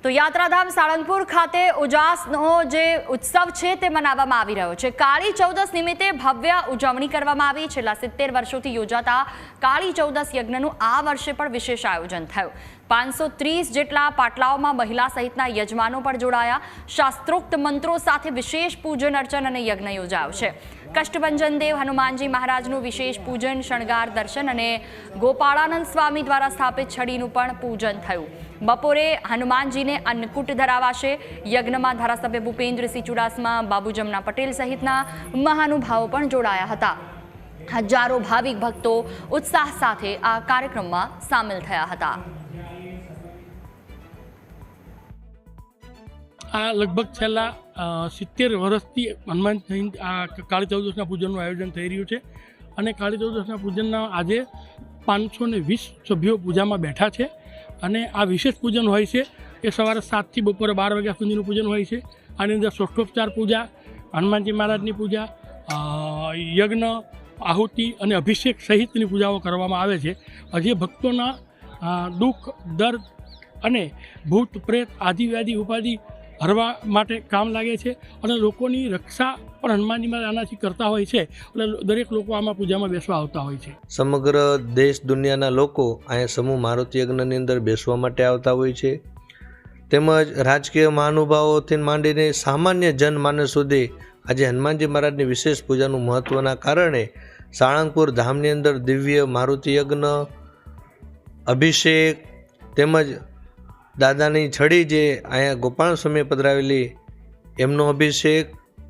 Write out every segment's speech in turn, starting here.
તો યાત્રાધામ સાળંગપુર ખાતે ઉજાસનો જે ઉત્સવ છે તે મનાવવામાં આવી રહ્યો છે। કાળી ચૌદસ નિમિત્તે ભવ્ય ઉજવણી કરવામાં આવી। છેલ્લા 70 વર્ષોથી યોજાતા કાળી ચૌદસ યજ્ઞનું આ વર્ષે પણ વિશેષ આયોજન થયું। 530 જેટલા પાટલાઓમાં મહિલા સહિતના યજમાનો પણ જોડાયા। શાસ્ત્રોક્ત મંત્રો સાથે વિશેષ પૂજન અર્ચન અને યજ્ઞ યોજાયો છે। કષ્ટભંજન દેવ હનુમાનજી મહારાજનું વિશેષ પૂજન, શણગાર, દર્શન અને ગોપાળાનંદ સ્વામી દ્વારા સ્થાપિત છડીનું પણ પૂજન થયું। બપોરે હનુમાનજીને અન્નકૂટ ધરાવાશે। યજ્ઞમાં ધારાસભ્ય ભૂપેન્દ્રસિંહ ચુડાસમા, બાબુ જમના પટેલ સહિતના મહાનુભાવો પણ જોડાયા હતા। હજારો ભાવિક ભક્તો ઉત્સાહ સાથે આ કાર્યક્રમમાં સામેલ થયા હતા। આ લગભગ છેલ્લા 70 વર્ષથી હનુમાન આ કાળી ચૌદસના પૂજનનું આયોજન થઈ રહ્યું છે અને કાળી ચૌદસના પૂજનના આજે 520 સભ્યો પૂજામાં બેઠા છે અને આ વિશેષ પૂજન હોય છે એ સવારે 7 થી બપોરે 12 વાગ્યા સુધીનું પૂજન હોય છે। આની અંદર ષોડશોપચાર પૂજા, હનુમાનજી મહારાજની પૂજા, યજ્ઞ, આહુતિ અને અભિષેક સહિતની પૂજાઓ કરવામાં આવે છે। જે ભક્તોના દુઃખ, દર્દ અને ભૂત પ્રેત આદિ વ્યાધિ ઉપાધિ હરવા માટે કામ લાગે છે અને લોકોની રક્ષા પણ હનુમાનજી મહારાજ આનાથી કરતા હોય છે। એટલે દરેક લોકો આમાં પૂજામાં બેસવા આવતા હોય છે। સમગ્ર દેશ દુનિયાના લોકો અહીંયા સમૂહ મારુતિ યજ્ઞની અંદર બેસવા માટે આવતા હોય છે। તેમજ રાજકીય મહાનુભાવોથી માંડીને સામાન્ય જનમાનસ સુધી આજે હનુમાનજી મહારાજની વિશેષ પૂજાનું મહત્ત્વના કારણે સાળંગપુર ધામની અંદર દિવ્ય મારુતિ યજ્ઞ, અભિષેક તેમજ દાદાની છડી જે અહીંયા ગોપાલ સ્વામી પધરાવેલી એમનો અભિષેક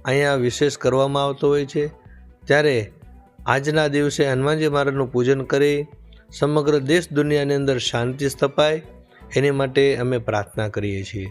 અહીંયા વિશેષ કરવામાં આવતો હોય છે। ત્યારે આજના દિવસે હનુમાનજી મહારાજનું પૂજન કરી સમગ્ર દેશ દુનિયાની અંદર શાંતિ સ્થપાય એની માટે અમે પ્રાર્થના કરીએ છીએ।